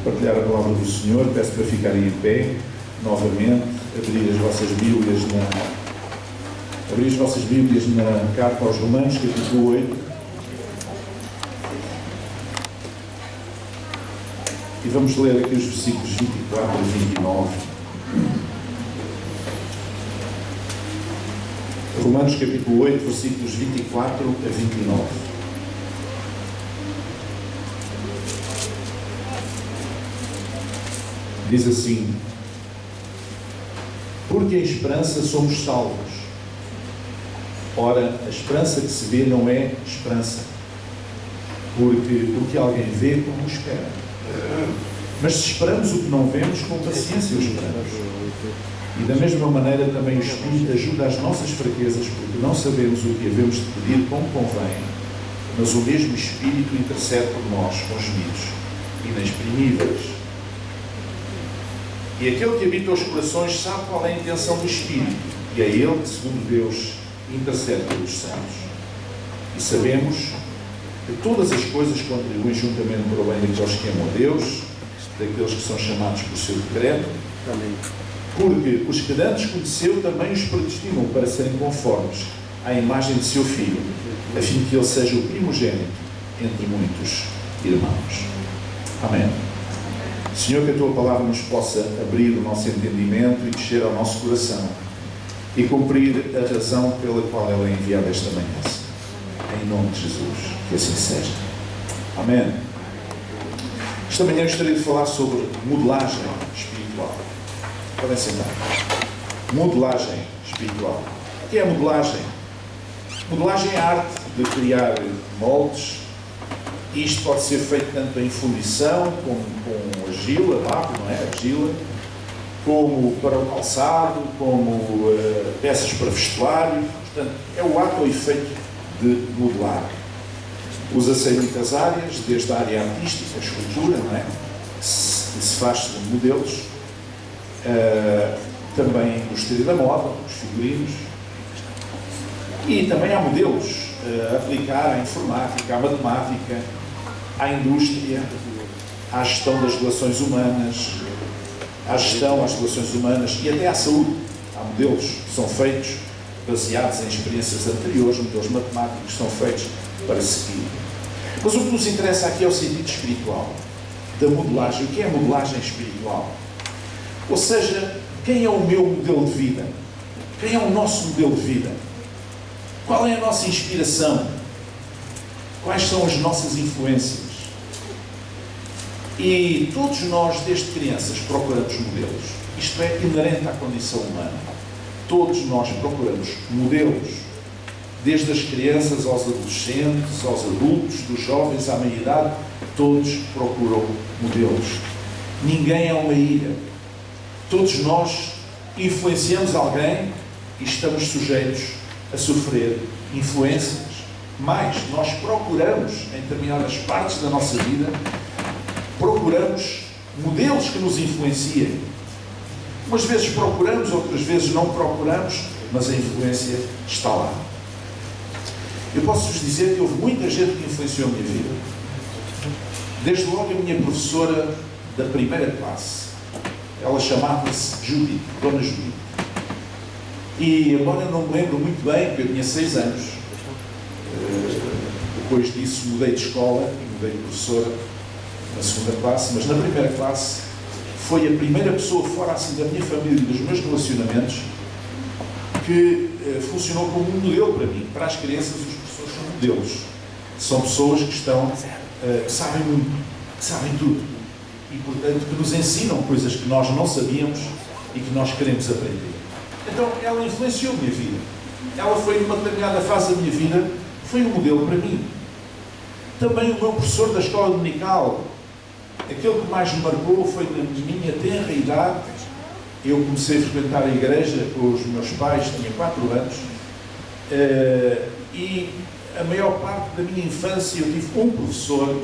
partilhar a palavra do Senhor. Peço para ficarem em pé, novamente, abrir as vossas Bíblias na carta aos Romanos, capítulo 8. E vamos ler aqui os versículos 24 a 29. Romanos, capítulo 8, versículos 24 a 29. Diz assim: porque em esperança somos salvos. Ora, a esperança que se vê não é esperança, porque o que alguém vê, como espera. Mas se esperamos o que não vemos, com paciência o esperamos. E da mesma maneira também o Espírito ajuda as nossas fraquezas, porque não sabemos o que havemos de pedir como convém, mas o mesmo Espírito intercede por nós com gemidos inexprimíveis. E aquele que habita os corações sabe qual é a intenção do Espírito, e é Ele que, segundo Deus, intercede pelos santos. E sabemos que todas as coisas contribuem juntamente para o bem daqueles que amam a Deus, daqueles que são chamados por seu decreto. Amém. Porque os que antes conheceu também os predestinou para serem conformes à imagem de seu Filho, a fim de que ele seja o primogênito entre muitos irmãos. Amém. Senhor, que a Tua palavra nos possa abrir o nosso entendimento e descer ao nosso coração e cumprir a razão pela qual ela é enviada esta manhã. Em nome de Jesus, que assim seja. Amém. Esta manhã gostaria de falar sobre modelagem espiritual. Podem sentar. Modelagem espiritual. O que é modelagem? Modelagem é a arte de criar moldes. Isto pode ser feito tanto em fundição, como com argila, barro, não é? Argila, como para o calçado, como peças para vestuário. Portanto, é o ato ou efeito de modelar. Usa-se em muitas áreas, desde a área artística, a escultura, não é? Que se faz segundo modelos. Também a indústria da moda, os figurinos. E também há modelos a aplicar à informática, à matemática, à indústria, à gestão das relações humanas, às relações humanas e até à saúde. Há modelos que são feitos baseados em experiências anteriores, modelos matemáticos que são feitos para seguir. Mas o que nos interessa aqui é o sentido espiritual da modelagem. O que é a modelagem espiritual? Ou seja, quem é o meu modelo de vida? Quem é o nosso modelo de vida? Qual é a nossa inspiração? Quais são as nossas influências? E todos nós, desde crianças, procuramos modelos. Isto é inerente à condição humana. Todos nós procuramos modelos. Desde as crianças aos adolescentes, aos adultos, dos jovens à meia-idade, todos procuram modelos. Ninguém é uma ilha. Todos nós influenciamos alguém e estamos sujeitos a sofrer influências. Mas nós procuramos, em determinadas partes da nossa vida, procuramos modelos que nos influenciem. Umas vezes procuramos, outras vezes não procuramos, mas a influência está lá. Eu posso-vos dizer que houve muita gente que influenciou a minha vida. Desde logo a minha professora da primeira classe. Ela chamava-se Judith, Dona Judith. E agora eu não me lembro muito bem, porque eu tinha 6 anos. Depois disso mudei de escola e mudei de professora na segunda classe, mas na primeira classe foi a primeira pessoa fora assim da minha família e dos meus relacionamentos que funcionou como um modelo para mim. Para as crianças, os professores são modelos. São pessoas que estão, que sabem muito, que sabem tudo. E, portanto, que nos ensinam coisas que nós não sabíamos e que nós queremos aprender. Então, ela influenciou a minha vida. Ela foi, numa determinada fase da minha vida, foi um modelo para mim. Também o meu professor da escola dominical, aquele que mais me marcou foi na minha tenra idade. Eu comecei a frequentar a igreja com os meus pais, tinha 4 anos, e a maior parte da minha infância eu tive um professor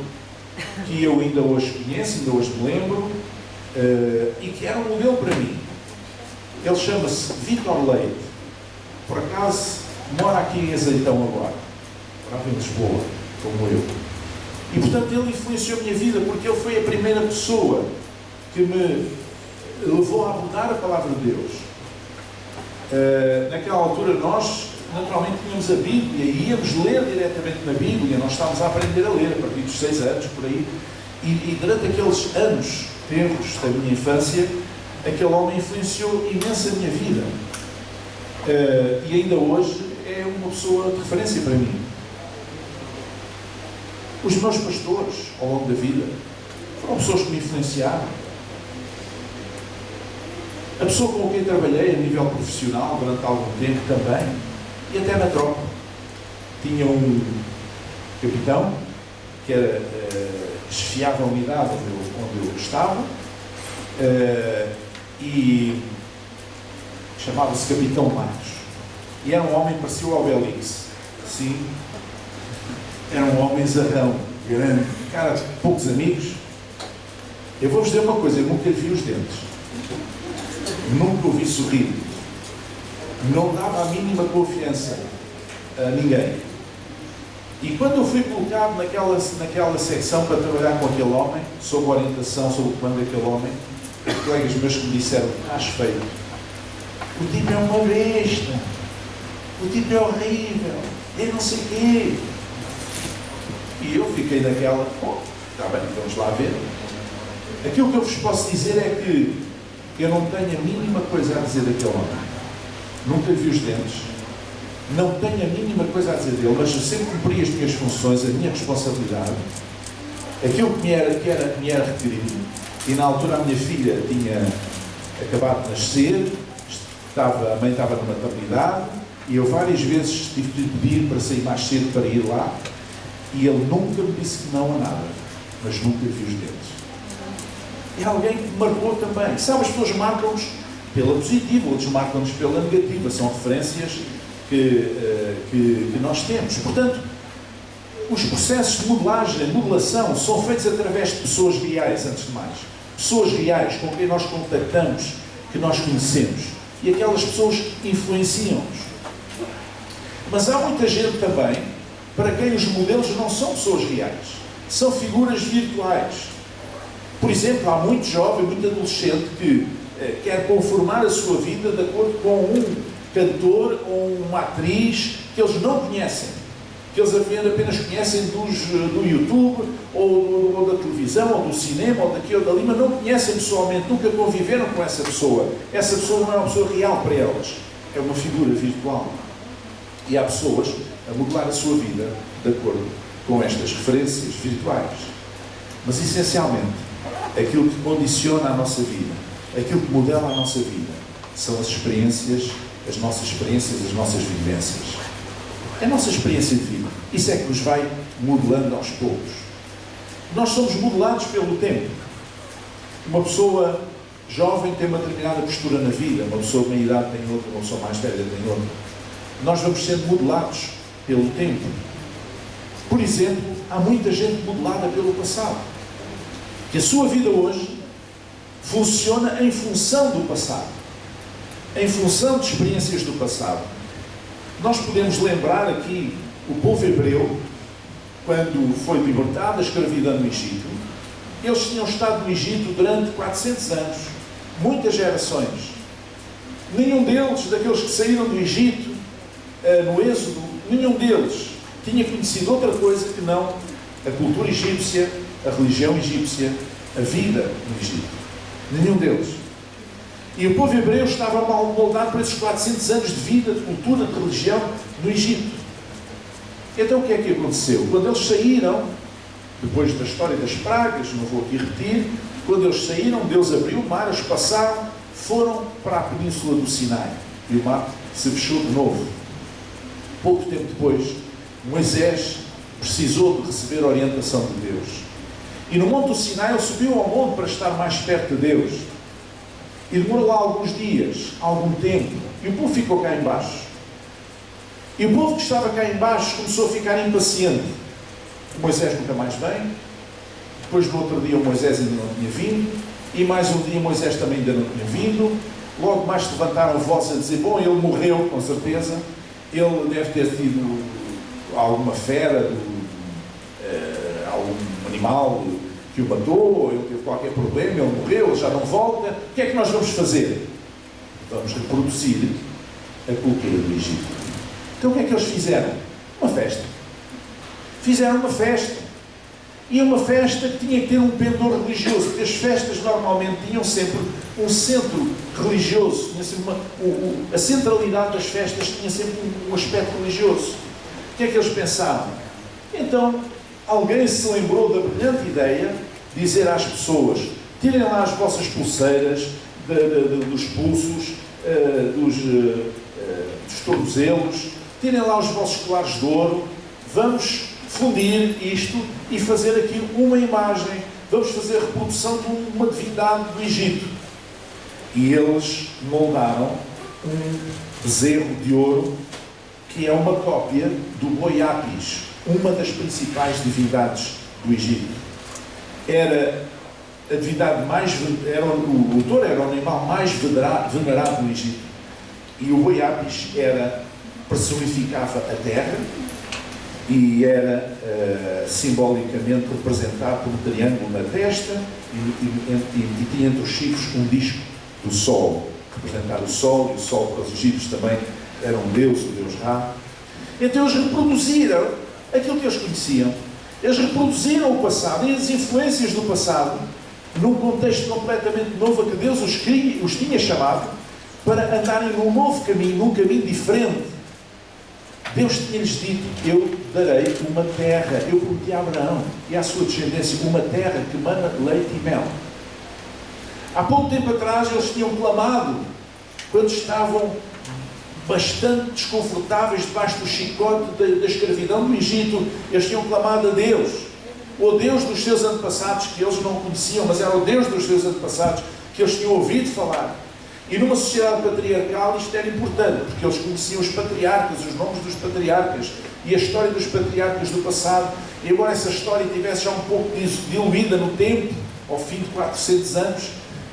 que eu ainda hoje conheço, ainda hoje me lembro, e que era um modelo para mim. Ele chama-se Vítor Leite. Por acaso, mora aqui em Azeitão agora. Morava em Lisboa, como eu. E portanto ele influenciou a minha vida, porque ele foi a primeira pessoa que me levou a mudar a palavra de Deus. Naquela altura nós naturalmente tínhamos a Bíblia e íamos ler diretamente na Bíblia. Nós estávamos a aprender a ler a partir dos 6 anos, por aí. E durante aqueles anos, tempos da minha infância, aquele homem influenciou imenso a minha vida. E ainda hoje é uma pessoa de referência para mim. Os meus pastores, ao longo da vida, foram pessoas que me influenciaram. A pessoa com quem trabalhei a nível profissional durante algum tempo também, e até na tropa. Tinha um capitão que era, chefiava a unidade onde eu estava, e chamava-se Capitão Marcos. E era um homem que parecia o Obelix. Sim. Era um homem zarrão, grande, cara de poucos amigos. Eu vou-vos dizer uma coisa, eu nunca lhe vi os dentes. Nunca o vi sorrir. Não dava a mínima confiança a ninguém. E quando eu fui colocado naquela secção para trabalhar com aquele homem, sob a orientação, sob o comando daquele homem, os colegas meus que me disseram: estás feio. O tipo é uma besta. O tipo é horrível. Eu não sei o quê. E eu fiquei naquela: está bem, vamos lá ver. Aquilo que eu vos posso dizer é que eu não tenho a mínima coisa a dizer daquele homem. Nunca vi os dentes. Não tenho a mínima coisa a dizer dele, mas eu sempre cumpri as minhas funções, a minha responsabilidade, aquilo que me era requerido. E na altura a minha filha tinha acabado de nascer, a mãe estava na maternidade, e eu várias vezes tive de pedir para sair mais cedo para ir lá, e ele nunca me disse que não a nada, mas nunca vi os dentes. É alguém que me marcou também. Sabe, as pessoas marcam-nos pela positiva, outros marcam-nos pela negativa, são referências que nós temos. Portanto, os processos de modelação, são feitos através de pessoas reais, antes de mais. Pessoas reais com quem nós contactamos, que nós conhecemos. E aquelas pessoas influenciam-nos. Mas há muita gente também para quem os modelos não são pessoas reais. São figuras virtuais. Por exemplo, há muito jovem, muito adolescente que quer conformar a sua vida de acordo com um cantor ou uma atriz que eles não conhecem, que eles apenas conhecem do YouTube, ou da televisão, ou do cinema, ou daqui ou dali, mas não conhecem pessoalmente, nunca conviveram com essa pessoa. Essa pessoa não é uma pessoa real para elas, é uma figura virtual. E há pessoas a modelar a sua vida de acordo com estas referências virtuais. Mas, essencialmente, aquilo que condiciona a nossa vida, aquilo que modela a nossa vida, são as experiências, as nossas vivências. É a nossa experiência de vida. Isso é que nos vai modelando aos poucos. Nós somos modelados pelo tempo. Uma pessoa jovem tem uma determinada postura na vida, uma pessoa de meia idade tem outra, uma pessoa mais velha tem outra. Nós vamos sendo modelados pelo tempo. Por exemplo, há muita gente modelada pelo passado. Que a sua vida hoje funciona em função do passado. Em função de experiências do passado. Nós podemos lembrar aqui o povo hebreu, quando foi libertado da escravidão no Egito. Eles tinham estado no Egito durante 400 anos, muitas gerações. Nenhum deles, daqueles que saíram do Egito, no Êxodo, nenhum deles tinha conhecido outra coisa que não a cultura egípcia, a religião egípcia, a vida no Egito. Nenhum deles. E o povo hebreu estava mal moldado por esses 400 anos de vida, de cultura, de religião no Egito. Então o que é que aconteceu? Quando eles saíram, depois da história das pragas, não vou aqui repetir, quando eles saíram, Deus abriu o mar, eles passaram, foram para a península do Sinai. E o mar se fechou de novo. Pouco tempo depois, Moisés precisou de receber a orientação de Deus. E no monte do Sinai ele subiu ao monte para estar mais perto de Deus. E demorou lá alguns dias, algum tempo. E o povo ficou cá embaixo. E o povo que estava cá embaixo começou a ficar impaciente. Moisés nunca mais vem. Depois no outro dia o Moisés ainda não tinha vindo. E mais um dia Moisés também ainda não tinha vindo. Logo mais se levantaram vozes a dizer: bom, ele morreu, com certeza. Ele deve ter tido alguma fera, algum animal que o matou, ou ele teve qualquer problema, ele morreu, ele já não volta. O que é que nós vamos fazer? Vamos reproduzir a cultura do Egito. Então o que é que eles fizeram? Uma festa. Fizeram uma festa. E uma festa que tinha que ter um pendor religioso, porque as festas normalmente tinham sempre um centro religioso, tinha sempre a centralidade das festas tinha sempre um aspecto religioso. O que é que eles pensavam? Então, alguém se lembrou da brilhante ideia de dizer às pessoas: tirem lá as vossas pulseiras dos pulsos, dos tornozelos, tirem lá os vossos colares de ouro, vamos fundir isto e fazer aqui uma imagem, vamos fazer a reprodução de uma divindade do Egito. E eles moldaram um bezerro de ouro que é uma cópia do boi Apis, uma das principais divindades do Egito. Era a divindade mais, o touro era o animal mais venerado do Egito. E o boi Apis personificava a terra e era simbolicamente representado por um triângulo na testa e tinha entre os chifres um disco do sol, representar o sol, e o sol para os egípcios também era um deus, o deus Ra. Então eles reproduziram aquilo que eles conheciam. Eles reproduziram o passado e as influências do passado num contexto completamente novo a que Deus os tinha chamado para andarem num novo caminho, num caminho diferente. Deus tinha-lhes dito: eu darei uma terra, eu prometi a Abraão e à sua descendência uma terra que mana leite e mel. Há pouco tempo atrás eles tinham clamado, quando estavam bastante desconfortáveis debaixo do chicote da escravidão do Egito, eles tinham clamado a Deus, o Deus dos seus antepassados, que eles não conheciam, mas era o Deus dos seus antepassados, que eles tinham ouvido falar. E numa sociedade patriarcal isto era importante, porque eles conheciam os patriarcas, os nomes dos patriarcas e a história dos patriarcas do passado. E embora essa história tivesse já um pouco diluída no tempo, ao fim de 400 anos,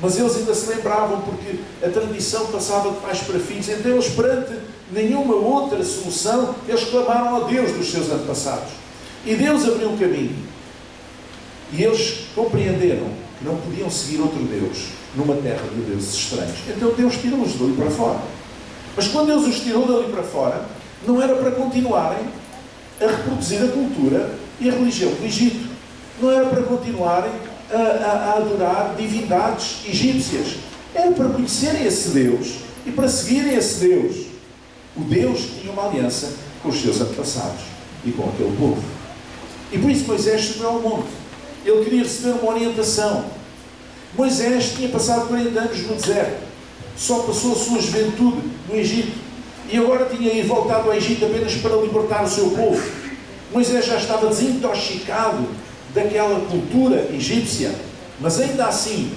mas eles ainda se lembravam, porque a tradição passava de pais para filhos. Então eles, perante nenhuma outra solução, eles clamaram a Deus dos seus antepassados. E Deus abriu um caminho. E eles compreenderam que não podiam seguir outro Deus numa terra de deuses estranhos. Então Deus tirou-os dali para fora. Mas quando Deus os tirou dali para fora, não era para continuarem a reproduzir a cultura e a religião do Egito. Não era para continuarem a adorar divindades egípcias. Era para conhecerem esse Deus e para seguirem esse Deus. O Deus que tinha uma aliança com os seus antepassados e com aquele povo. E por isso Moisés subiu ao monte. Ele queria receber uma orientação. Moisés tinha passado 40 anos no deserto. Só passou a sua juventude no Egito. E agora tinha voltado ao Egito apenas para libertar o seu povo. Moisés já estava desintoxicado daquela cultura egípcia. Mas ainda assim,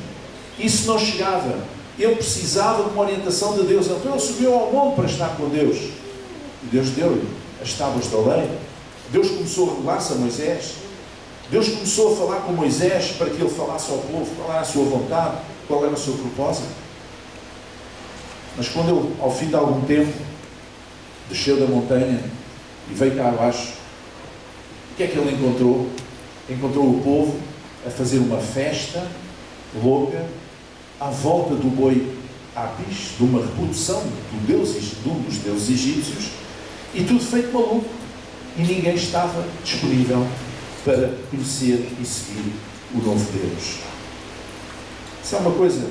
isso não chegava. Ele precisava de uma orientação de Deus. Então ele subiu ao monte para estar com Deus. E Deus deu-lhe as tábuas da lei. Deus começou a revelar-se a Moisés. Deus começou a falar com Moisés para que ele falasse ao povo qual era a sua vontade, qual era o seu propósito. Mas quando ele, ao fim de algum tempo, desceu da montanha e veio cá abaixo, o que é que ele encontrou? Encontrou o povo a fazer uma festa louca à volta do boi Apis, de uma reprodução de um dos deuses egípcios, e tudo feito maluco. E ninguém estava disponível para conhecer e seguir o novo Deus. Isso é uma coisa.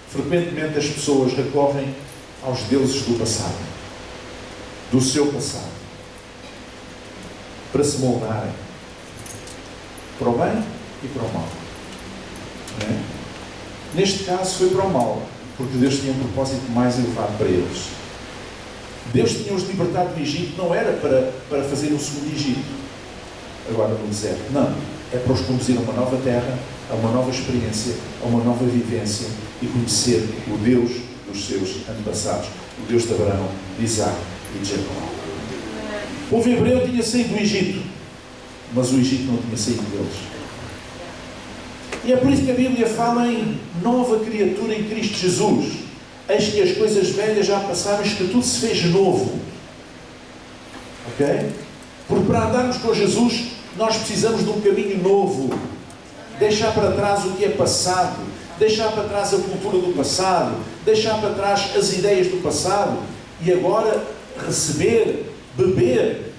Frequentemente as pessoas recorrem aos deuses do passado, do seu passado, para se moldarem para o bem e para o mal. Não é? Neste caso foi para o mal, porque Deus tinha um propósito mais elevado para eles. Deus tinha-os libertado do Egito, não era para fazer um segundo Egito, agora no deserto. Não, é para os conduzir a uma nova terra, a uma nova experiência, a uma nova vivência e conhecer o Deus dos seus antepassados, o Deus de Abraão, de Isaac e de Jacó. O povo hebreu tinha saído do Egito, mas o Egito não tinha saído deles. E é por isso que a Bíblia fala em nova criatura em Cristo Jesus. Eis que as coisas velhas já passaram, eis que tudo se fez novo. Ok? Porque para andarmos com Jesus Nós precisamos de um caminho novo. Deixar para trás o que é passado. Deixar para trás a cultura do passado. Deixar para trás as ideias do passado. E agora receber, beber.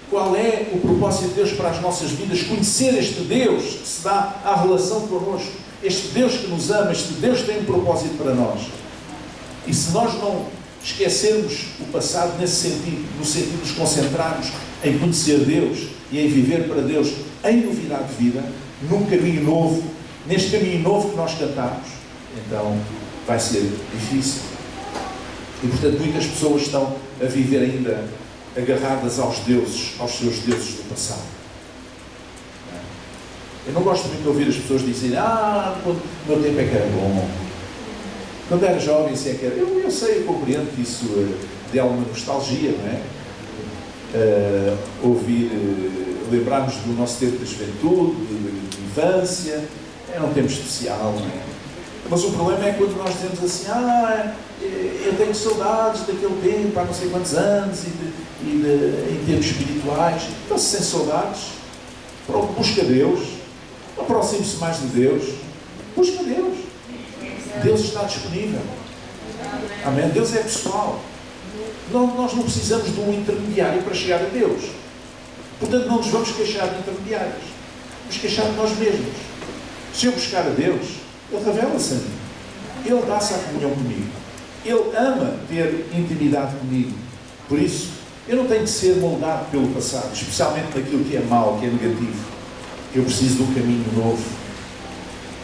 Qual é o propósito de Deus para as nossas vidas? Conhecer este Deus que se dá à relação connosco. Este Deus que nos ama. Este Deus que tem um propósito para nós. E se nós não esquecermos o passado nesse sentido, no sentido de nos concentrarmos em conhecer Deus e em viver para Deus em novidade de vida, num caminho novo, neste caminho novo que nós cantamos, então vai ser difícil. E portanto muitas pessoas estão a viver ainda agarradas aos deuses, aos seus deuses do passado. Eu não gosto muito de ouvir as pessoas dizerem: quando o meu tempo é que era bom, quando era jovem, assim é que era. Eu sei, eu compreendo que isso dê alguma nostalgia, não é? Lembrarmos do nosso tempo de juventude, de infância, era um tempo especial, não é? Mas o problema é quando nós dizemos assim: eu tenho saudades daquele tempo, há não sei quantos anos, em termos espirituais. Então, se sem saudades, busca Deus, aproxime-se mais de Deus, busca Deus. Deus está disponível. Amém? Deus é pessoal. Nós não precisamos de um intermediário para chegar a Deus. Portanto, não nos vamos queixar de intermediários. Vamos queixar de nós mesmos. Se eu buscar a Deus, Ele revela-se a mim. Ele dá-se à comunhão comigo. Ele ama ter intimidade comigo. Por isso, eu não tenho de ser moldado pelo passado, especialmente naquilo que é mau, que é negativo. Eu preciso de um caminho novo.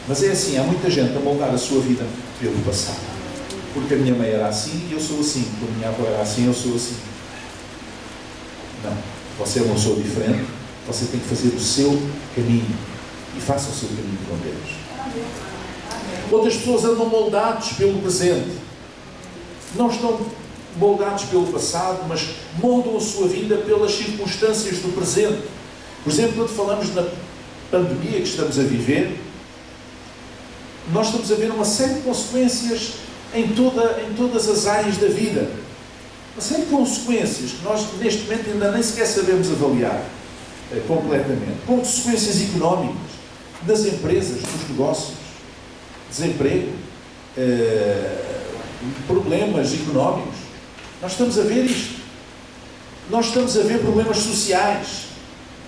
Mas é assim, há muita gente a moldar a sua vida pelo passado. Porque a minha mãe era assim e eu sou assim. Porque a minha avó era assim e eu sou assim. Não. Você é uma pessoa diferente. Você tem que fazer o seu caminho. E faça o seu caminho com Deus. Outras pessoas andam moldados pelo presente. Não estão moldados pelo passado, mas moldam a sua vida pelas circunstâncias do presente. Por exemplo, quando falamos na pandemia que estamos a viver, nós estamos a ver uma série de consequências em todas as áreas da vida. Uma série de consequências que nós, neste momento, ainda nem sequer sabemos avaliar completamente. Consequências económicas, das empresas, dos negócios, desemprego, problemas económicos. Nós estamos a ver isto. Nós estamos a ver problemas sociais,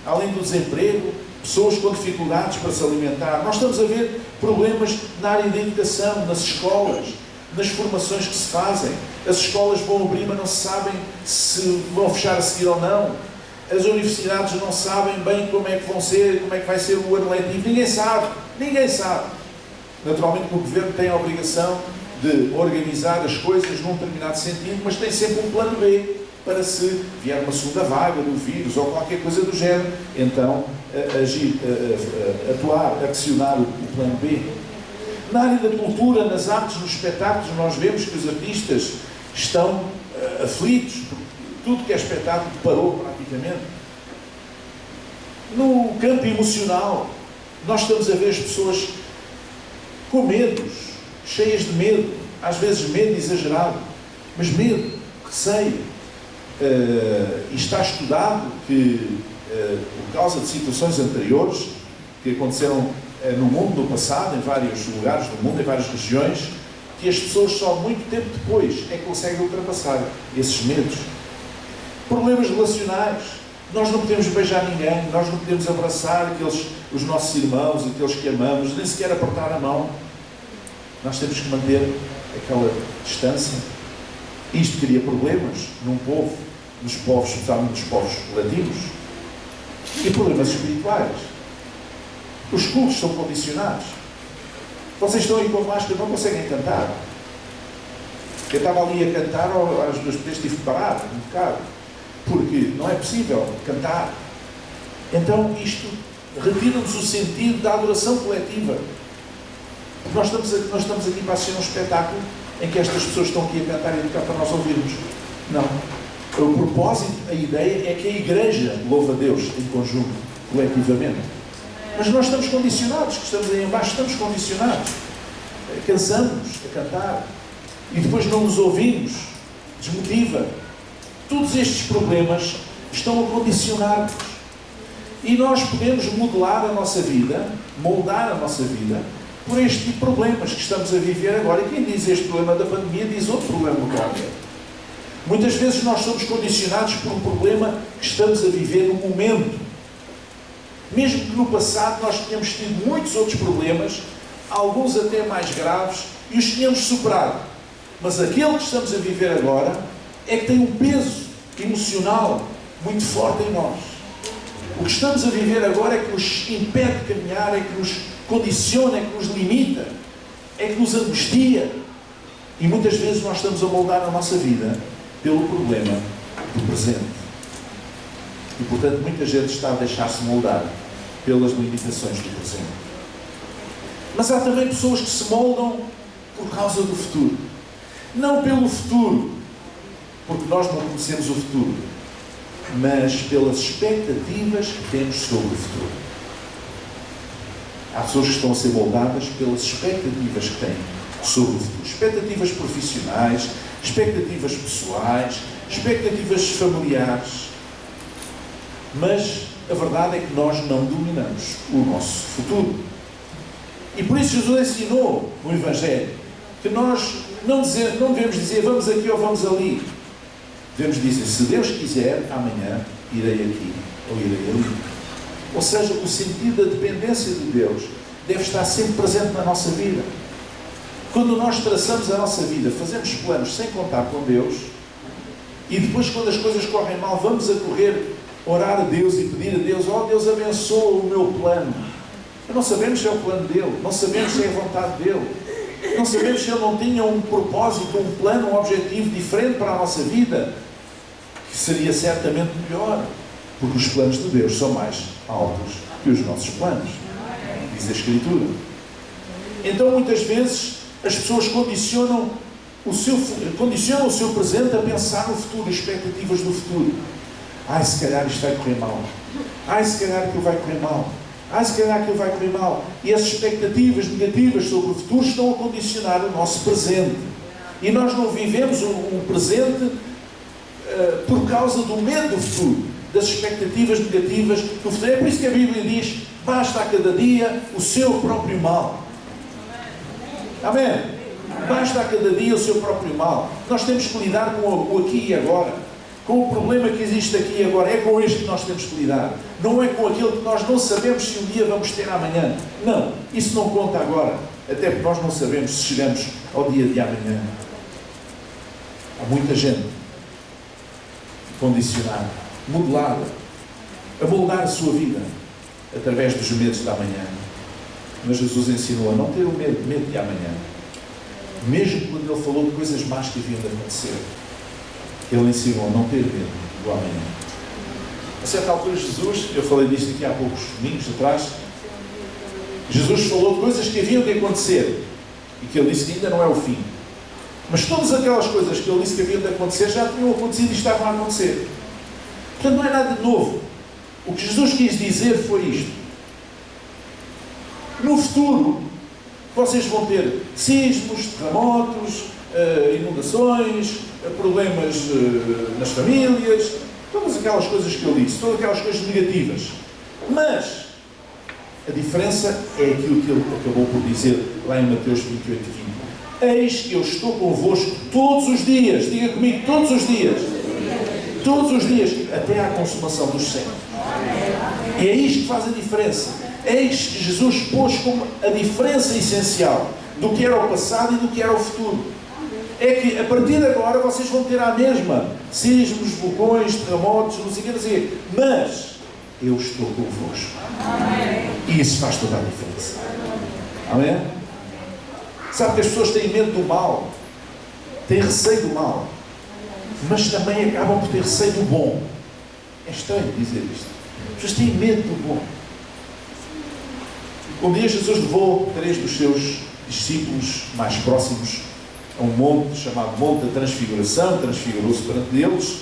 além do desemprego, pessoas com dificuldades para se alimentar. Nós estamos a ver problemas na área da educação, nas escolas, nas formações que se fazem. As escolas vão abrir, mas não se sabem se vão fechar a seguir ou não. As universidades não sabem bem como é que vão ser, como é que vai ser o ano letivo. Ninguém sabe. Ninguém sabe. Naturalmente o Governo tem a obrigação de organizar as coisas num determinado sentido, mas tem sempre um plano B para se vier uma segunda vaga do vírus ou qualquer coisa do género, então agir, atuar, accionar o plano B. Na área da cultura, nas artes, nos espetáculos, nós vemos que os artistas estão aflitos, porque tudo que é espetáculo parou praticamente. No campo emocional, nós estamos a ver as pessoas com medos, cheias de medo, às vezes medo exagerado, mas medo, receio. E está estudado que, por causa de situações anteriores que aconteceram no mundo no passado, em vários lugares do mundo, em várias regiões, que as pessoas só muito tempo depois é que conseguem ultrapassar esses medos. Problemas relacionais. Nós não podemos beijar ninguém, nós não podemos abraçar os nossos irmãos, aqueles que amamos, nem sequer apertar a mão. Nós temos que manter aquela distância. Isto cria problemas num povo, nos povos, especialmente nos povos latinos, e problemas espirituais. Os cultos são condicionados. Vocês estão aí com a máscara, não conseguem cantar. Eu estava ali a cantar, às duas vezes tive que parar um bocado, porque não é possível cantar. Então isto retira-nos o sentido da adoração coletiva. Nós estamos aqui para assistir um espetáculo em que estas pessoas estão aqui a cantar e a tocar para nós ouvirmos. Não. O propósito, a ideia é que a Igreja louve a Deus em conjunto, coletivamente. Mas nós estamos condicionados, que estamos aí em baixo, estamos condicionados. Cansamos a cantar e depois não nos ouvimos, desmotiva. Todos estes problemas estão a condicionar-nos. E nós podemos modelar a nossa vida, moldar a nossa vida, por este tipo de problemas que estamos a viver agora. E quem diz este problema da pandemia, diz outro problema qualquer. Muitas vezes nós somos condicionados por um problema que estamos a viver no momento. Mesmo que no passado nós tenhamos tido muitos outros problemas, alguns até mais graves, e os tínhamos superado. Mas aquele que estamos a viver agora é que tem um peso emocional muito forte em nós. O que estamos a viver agora é que nos impede de caminhar, é que nos condiciona, é que nos limita, é que nos angustia. E muitas vezes nós estamos a moldar a nossa vida pelo problema do presente. E portanto muita gente está a deixar-se moldar pelas limitações do presente. Mas há também pessoas que se moldam por causa do futuro. Não pelo futuro, porque nós não conhecemos o futuro, mas pelas expectativas que temos sobre o futuro. Há pessoas que estão a ser moldadas pelas expectativas que têm sobre o futuro. Expectativas profissionais, expectativas pessoais, expectativas familiares. Mas a verdade é que nós não dominamos o nosso futuro. E por isso Jesus ensinou no Evangelho que nós não devemos dizer vamos aqui ou vamos ali. Devemos dizer, se Deus quiser, amanhã irei aqui ou irei ali. Ou seja, o sentido da dependência de Deus deve estar sempre presente na nossa vida. Quando nós traçamos a nossa vida, fazemos planos sem contar com Deus, e depois quando as coisas correm mal, vamos a correr, orar a Deus e pedir a Deus, oh Deus abençoa o meu plano. Não sabemos se é o plano dele, não sabemos se é a vontade dele, não sabemos se ele não tinha um propósito, um plano, um objetivo diferente para a nossa vida, que seria certamente melhor, porque os planos de Deus são mais altos que os nossos planos, diz a Escritura. Então muitas vezes as pessoas condicionam o seu presente a pensar no futuro, expectativas do futuro. Ai, se calhar isto vai correr mal. Ai, se calhar aquilo vai correr mal. Ai, se calhar aquilo vai correr mal. E as expectativas negativas sobre o futuro estão a condicionar o nosso presente. E nós não vivemos um presente por causa do medo do futuro, das expectativas negativas do futuro. É por isso que a Bíblia diz, basta a cada dia o seu próprio mal. Amém? Basta a cada dia o seu próprio mal. Nós temos que lidar com o aqui e agora. Com o problema que existe aqui e agora. É com este que nós temos que lidar. Não é com aquele que nós não sabemos se um dia vamos ter amanhã. Não, isso não conta agora. Até porque nós não sabemos se chegamos ao dia de amanhã. Há muita gente condicionada, modelada, a moldar a sua vida através dos medos da manhã. Mas Jesus ensinou a não ter o medo de amanhã. Mesmo quando ele falou de coisas más que haviam de acontecer, ele ensinou a não ter medo do amanhã. A certa altura Jesus, eu falei disto aqui há poucos domingos atrás, Jesus falou de coisas que haviam de acontecer e que ele disse que ainda não é o fim. Mas todas aquelas coisas que ele disse que haviam de acontecer já tinham acontecido e estavam a acontecer. Portanto, não é nada de novo. O que Jesus quis dizer foi isto. No futuro, vocês vão ter sismos, terremotos, inundações, problemas nas famílias, todas aquelas coisas que ele disse, todas aquelas coisas negativas. Mas a diferença é aquilo que ele acabou por dizer lá em Mateus 28:20. Eis que eu estou convosco todos os dias, diga comigo, todos os dias, até à consumação dos séculos. E é isto que faz a diferença. Eis que Jesus pôs como a diferença essencial do que era o passado e do que era o futuro. É que a partir de agora vocês vão ter a mesma sismos, vulcões, terremotos, não sei o que, mas eu estou convosco. E isso faz toda a diferença. Amém? Sabe que as pessoas têm medo do mal, têm receio do mal, mas também acabam por ter receio do bom. É estranho dizer isto. As pessoas têm medo do bom. Um dia Jesus levou 3 dos seus discípulos mais próximos a um monte chamado Monte da Transfiguração, transfigurou-se perante eles,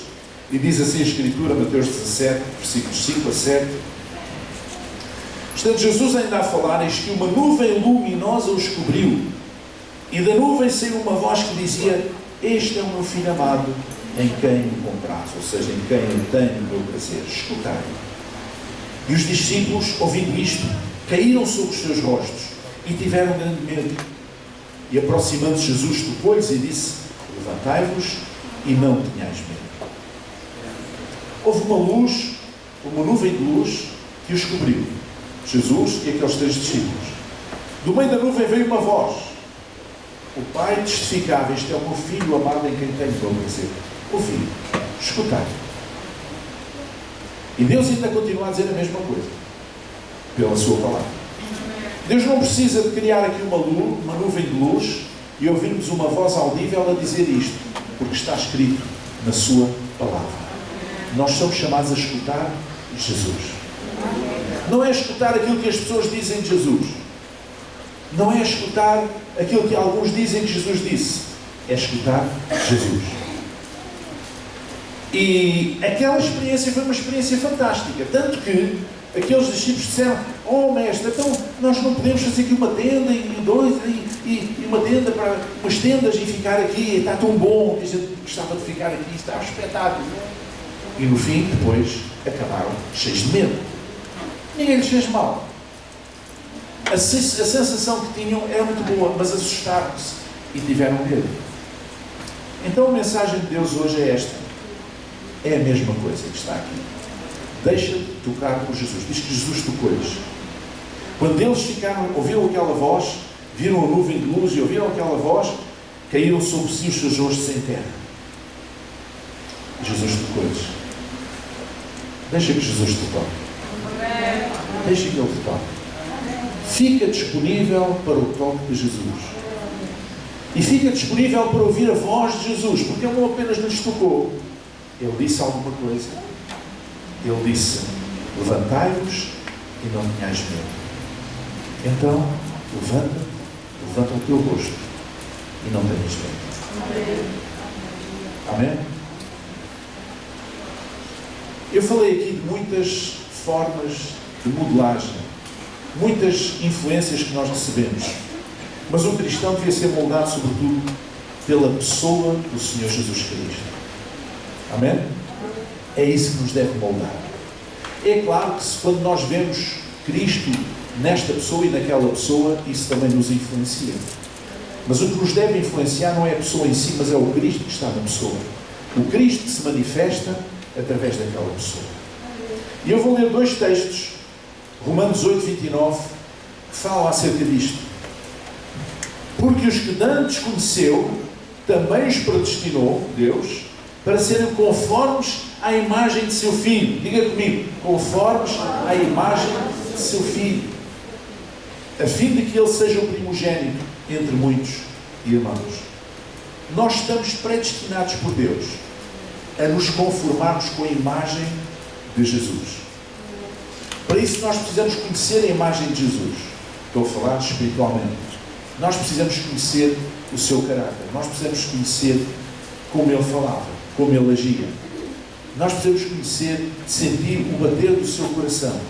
e diz assim a Escritura, Mateus 17, versículos 5 a 7. Portanto, Jesus ainda a falar, eis que uma nuvem luminosa os cobriu, e da nuvem saiu uma voz que dizia: este é o meu filho amado, em quem me compraz, ou seja, em quem eu tenho o meu prazer. Escutai. E os discípulos, ouvindo isto, caíram sobre os seus rostos e tiveram grande medo. E aproximando-se Jesus, tocou-lhes e disse: levantai-vos e não tenhais medo. Houve uma luz, uma nuvem de luz que os cobriu, Jesus e aqueles 3 discípulos. Do meio da nuvem veio uma voz: o Pai testificava, este é o meu Filho amado em quem tenho prazer. Ouvi, escutai. E Deus ainda continua a dizer a mesma coisa, pela sua palavra. Deus não precisa de criar aqui uma nuvem de luz e ouvirmos uma voz audível a dizer isto, porque está escrito na sua palavra. Nós somos chamados a escutar Jesus. Não é escutar aquilo que as pessoas dizem de Jesus. Não é escutar aquilo que alguns dizem que Jesus disse. É escutar Jesus. E aquela experiência foi uma experiência fantástica. Tanto que aqueles discípulos disseram: oh mestre, então nós não podemos fazer aqui uma tenda e uma tenda para umas tendas e ficar aqui, está tão bom, a gente gostava de ficar aqui, está um espetáculo. E no fim, depois, acabaram cheios de medo. Ninguém lhes fez mal. A sensação que tinham era muito boa, mas assustaram-se e tiveram medo. Então a mensagem de Deus hoje é esta. É a mesma coisa que está aqui. Deixa-te tocar por Jesus. Diz que Jesus tocou-lhes. Quando eles ouviram aquela voz, viram a nuvem de luz e ouviram aquela voz, caíram sobre si os seus rostos em terra. Jesus tocou-lhes. Deixa que Jesus te toque. Deixa que Ele te toque. Fica disponível para o toque de Jesus. E fica disponível para ouvir a voz de Jesus, porque Ele não apenas nos tocou. Ele disse alguma coisa. Ele disse: levantai-vos e não tenhais medo. Então, levanta o teu rosto e não tenhas medo. Amém? Eu falei aqui de muitas formas de modelagem, muitas influências que nós recebemos, mas o cristão devia ser moldado sobretudo pela pessoa do Senhor Jesus Cristo. Amém? É isso que nos deve moldar. É claro que quando nós vemos Cristo nesta pessoa e naquela pessoa, isso também nos influencia. Mas o que nos deve influenciar não é a pessoa em si, mas é o Cristo que está na pessoa. O Cristo que se manifesta através daquela pessoa. E eu vou ler 2 textos, Romanos 8, 29, que falam acerca disto. Porque os que antes conheceu, também os predestinou, Deus, para serem conformes à imagem de seu Filho. Diga comigo: conformes à imagem de seu Filho, a fim de que Ele seja o primogênito entre muitos irmãos. Nós estamos predestinados por Deus a nos conformarmos com a imagem de Jesus. Para isso nós precisamos conhecer a imagem de Jesus. Estou a falar espiritualmente. Nós precisamos conhecer o seu caráter. Nós precisamos conhecer como Ele falava, como Ele agia. Nós precisamos conhecer, sentir o bater do seu coração.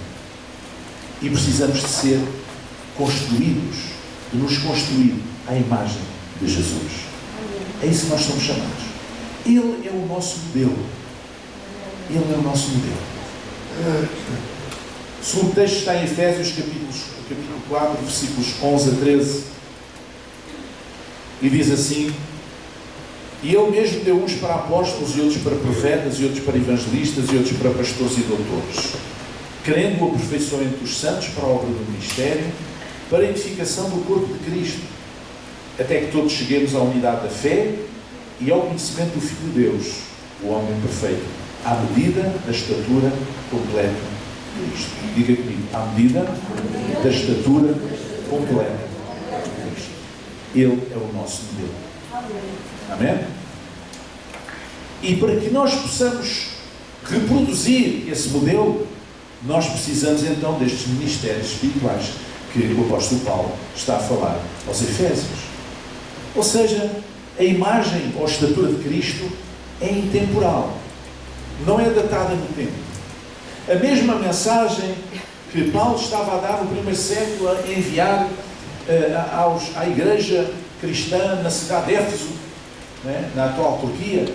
E precisamos de ser construídos, de nos construir à imagem de Jesus. É isso que nós somos chamados. Ele é o nosso modelo. Ele é o nosso modelo. O segundo texto está em Efésios, capítulo 4, versículos 11 a 13. E diz assim: e Ele mesmo deu uns para apóstolos, e outros para profetas, e outros para evangelistas, e outros para pastores e doutores, querendo o aperfeiçoamento dos santos para a obra do ministério, para a edificação do corpo de Cristo, até que todos cheguemos à unidade da fé e ao conhecimento do Filho de Deus, o homem perfeito, à medida da estatura completa de Cristo. Diga comigo: à medida da estatura completa de Cristo. Ele é o nosso modelo. Amém? E para que nós possamos reproduzir esse modelo, nós precisamos então destes ministérios espirituais que o apóstolo Paulo está a falar aos Efésios. Ou seja, a imagem ou a estatura de Cristo é intemporal, não é datada no tempo. A mesma mensagem que Paulo estava a dar no primeiro século, a enviar à igreja cristã na cidade de Éfeso, na atual Turquia,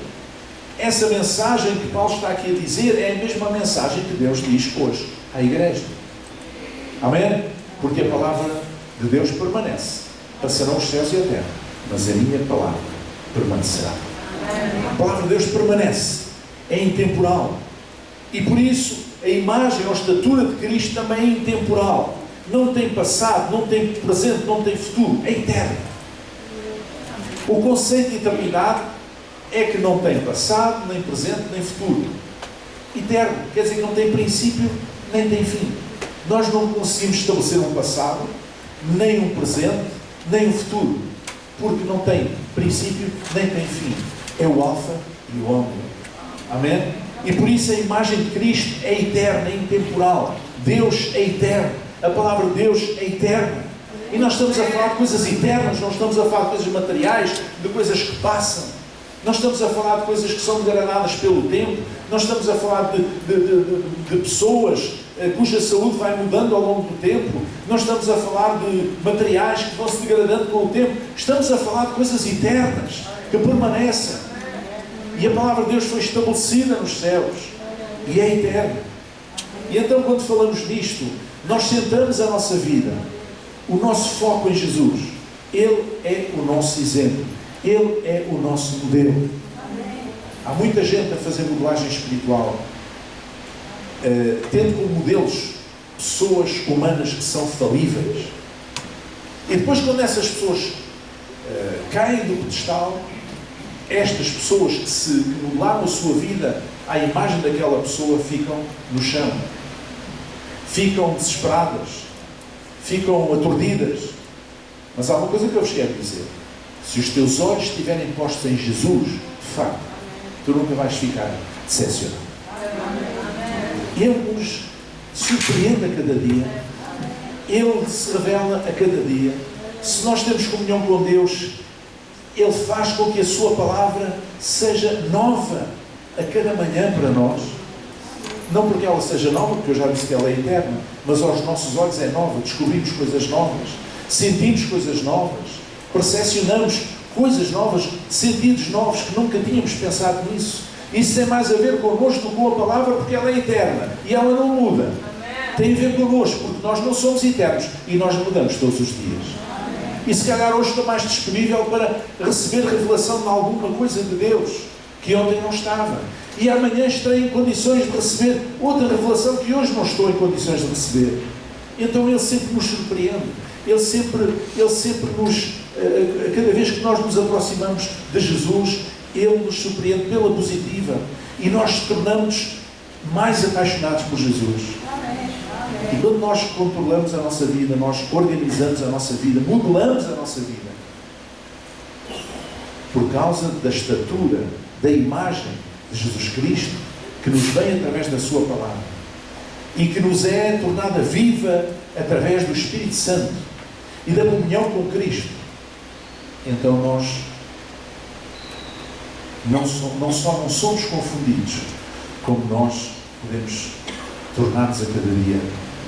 essa mensagem que Paulo está aqui a dizer é a mesma mensagem que Deus diz hoje à igreja. Amém? Porque a palavra de Deus permanece. Passarão os céus e a terra, mas a minha palavra permanecerá. A palavra de Deus permanece. É intemporal. E por isso, a imagem ou a estatura de Cristo também é intemporal. Não tem passado, não tem presente, não tem futuro. É eterno. O conceito de eternidade é que não tem passado, nem presente, nem futuro. Eterno quer dizer que não tem princípio, nem tem fim. Nós não conseguimos estabelecer um passado, nem um presente, nem um futuro, porque não tem princípio, nem tem fim. É o alfa e o ômega. Amém? E por isso a imagem de Cristo é eterna, é intemporal. Deus é eterno. A palavra de Deus é eterna. E nós estamos a falar de coisas eternas, não estamos a falar de coisas materiais, de coisas que passam. Nós estamos a falar de coisas que são degradadas pelo tempo. Nós estamos a falar de pessoas cuja saúde vai mudando ao longo do tempo. Nós estamos a falar de materiais que vão se degradando com o tempo. Estamos a falar de coisas eternas, que permanecem. E a palavra de Deus foi estabelecida nos céus. E é eterna. E então, quando falamos nisto, nós centramos a nossa vida, o nosso foco em Jesus. Ele é o nosso exemplo. Ele é o nosso modelo. Há muita gente a fazer modelagem espiritual, tendo como modelos pessoas humanas que são falíveis. E depois, quando essas pessoas caem do pedestal, estas pessoas que modelaram a sua vida à imagem daquela pessoa ficam no chão. Ficam desesperadas. Ficam aturdidas. Mas há uma coisa que eu vos quero dizer. Se os teus olhos estiverem postos em Jesus, de facto, tu nunca vais ficar decepcionado. Ele nos surpreende a cada dia. Ele se revela a cada dia. Se nós temos comunhão com Deus, Ele faz com que a sua palavra seja nova a cada manhã para nós. Não porque ela seja nova, porque eu já disse que ela é eterna, mas aos nossos olhos é nova. Descobrimos coisas novas, sentimos coisas novas, percepcionamos coisas novas, sentidos novos que nunca tínhamos pensado nisso. Isso tem mais a ver connosco do que com a palavra, porque ela é eterna e ela não muda. Amém. Tem a ver connosco, porque nós não somos eternos e nós mudamos todos os dias. Amém. E se calhar hoje estou mais disponível para receber revelação de alguma coisa de Deus que ontem não estava. E amanhã estarei em condições de receber outra revelação que hoje não estou em condições de receber. Então Ele sempre nos surpreende. Ele sempre nos, cada vez que nós nos aproximamos de Jesus, Ele nos surpreende pela positiva. E nós tornamos mais apaixonados por Jesus. E quando nós controlamos a nossa vida, nós organizamos a nossa vida, modelamos a nossa vida, por causa da estatura, da imagem de Jesus Cristo, que nos vem através da sua palavra e que nos é tornada viva através do Espírito Santo e da comunhão com Cristo, então nós não só não somos confundidos, como nós podemos tornar-nos a cada dia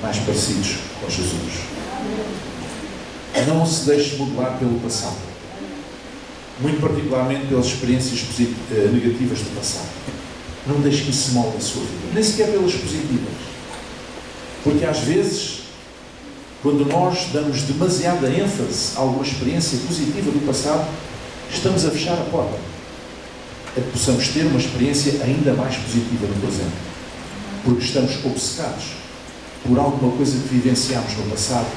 mais parecidos com Jesus. Não se deixe modelar pelo passado, muito particularmente pelas experiências negativas do passado. Não deixe que isso molde a sua vida, nem sequer pelas positivas, porque às vezes, quando nós damos demasiada ênfase a alguma experiência positiva do passado, estamos a fechar a porta a que possamos ter uma experiência ainda mais positiva no presente, porque estamos obcecados por alguma coisa que vivenciámos no passado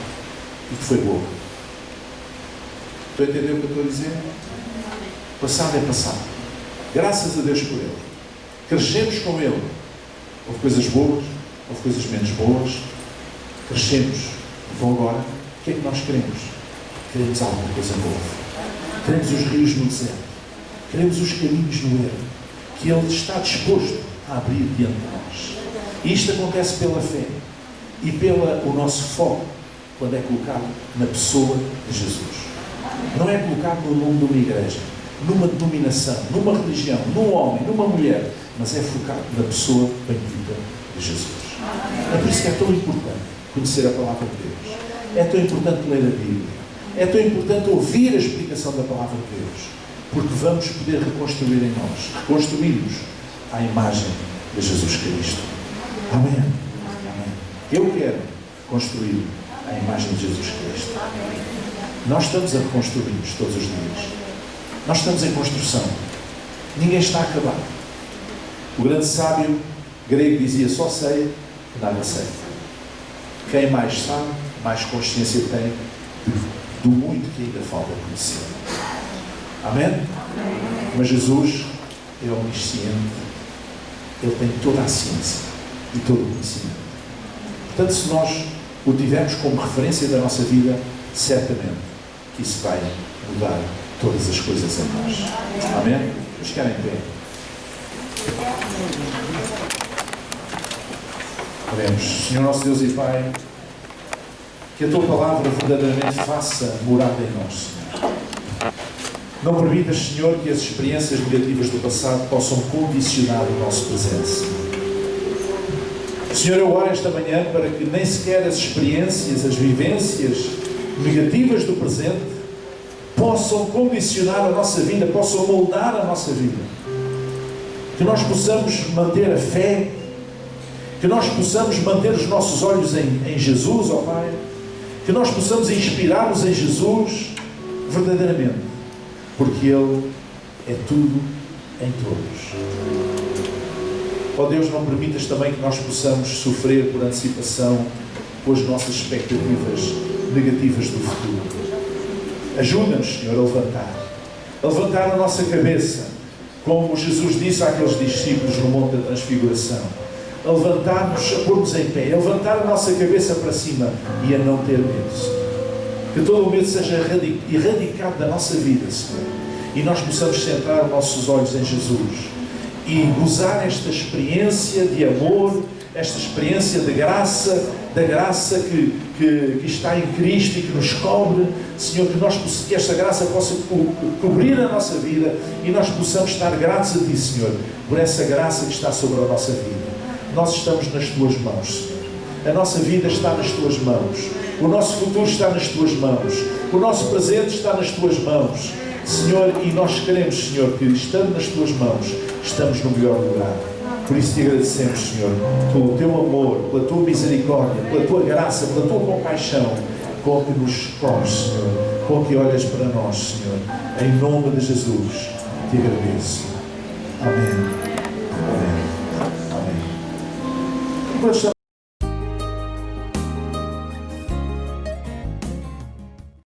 e que foi boa. Estão a entender o que eu estou a dizer? Passado é passado. Graças a Deus por Ele. Crescemos com Ele. Houve coisas boas, houve coisas menos boas. Crescemos. Então agora, o que é que nós queremos? Queremos alguma coisa boa. Queremos os rios no deserto. Queremos os caminhos no erro, que Ele está disposto a abrir diante de nós. E isto acontece pela fé e pelo nosso foco, quando é colocado na pessoa de Jesus. Não é colocado no nome de uma igreja, numa denominação, numa religião, num homem, numa mulher, mas é focado na pessoa bendita de Jesus. É por isso que é tão importante conhecer a palavra de Deus. É tão importante ler a Bíblia. É tão importante ouvir a explicação da palavra de Deus. Porque vamos poder reconstruir em nós, reconstruir-nos à imagem de Jesus Cristo. Amém. Amém. Eu quero construir a imagem de Jesus Cristo. Nós estamos a reconstruir-nos todos os dias. Nós estamos em construção. Ninguém está acabado. O grande sábio grego dizia: só sei que nada sei. Quem mais sabe, mais consciência tem do muito que ainda falta conhecer. Amém? Mas Jesus é onisciente. Ele tem toda a ciência e todo o conhecimento. Portanto, se nós o tivermos como referência da nossa vida, certamente que isso vai mudar todas as coisas em nós. Amém? Vamos ficar em pé. Oremos. Senhor nosso Deus e Pai, que a Tua Palavra verdadeiramente faça morada em nós, Senhor. Não permitas, Senhor, que as experiências negativas do passado possam condicionar o nosso presente, Senhor. Senhor, eu oro esta manhã para que nem sequer as experiências, as vivências negativas do presente possam condicionar a nossa vida, possam moldar a nossa vida. Que nós possamos manter a fé, que nós possamos manter os nossos olhos em Jesus, ó Pai, que nós possamos inspirar-nos em Jesus verdadeiramente, porque Ele é tudo em todos. Ó Deus, não permitas também que nós possamos sofrer por antecipação com as nossas expectativas negativas do futuro. Ajuda-nos, Senhor, a levantar a nossa cabeça, como Jesus disse àqueles discípulos no Monte da Transfiguração, a levantar-nos, a pôr-nos em pé, a levantar a nossa cabeça para cima e a não ter medo, Senhor. Que todo o medo seja erradicado da nossa vida, Senhor, e nós possamos centrar os nossos olhos em Jesus e gozar esta experiência de amor, esta experiência de graça, da graça que está em Cristo e que nos cobre, Senhor, que esta graça possa cobrir a nossa vida e nós possamos estar gratos a Ti, Senhor, por essa graça que está sobre a nossa vida. Nós estamos nas Tuas mãos, Senhor. A nossa vida está nas Tuas mãos. O nosso futuro está nas Tuas mãos. O nosso presente está nas Tuas mãos, Senhor, e nós queremos, Senhor, que estando nas Tuas mãos, estamos no melhor lugar. Por isso Te agradecemos, Senhor, pelo Teu amor, pela Tua misericórdia, pela Tua graça, pela Tua compaixão, com que nos cobres, Senhor, com que olhas para nós, Senhor. Em nome de Jesus, Te agradeço. Amém. Amém. Amém.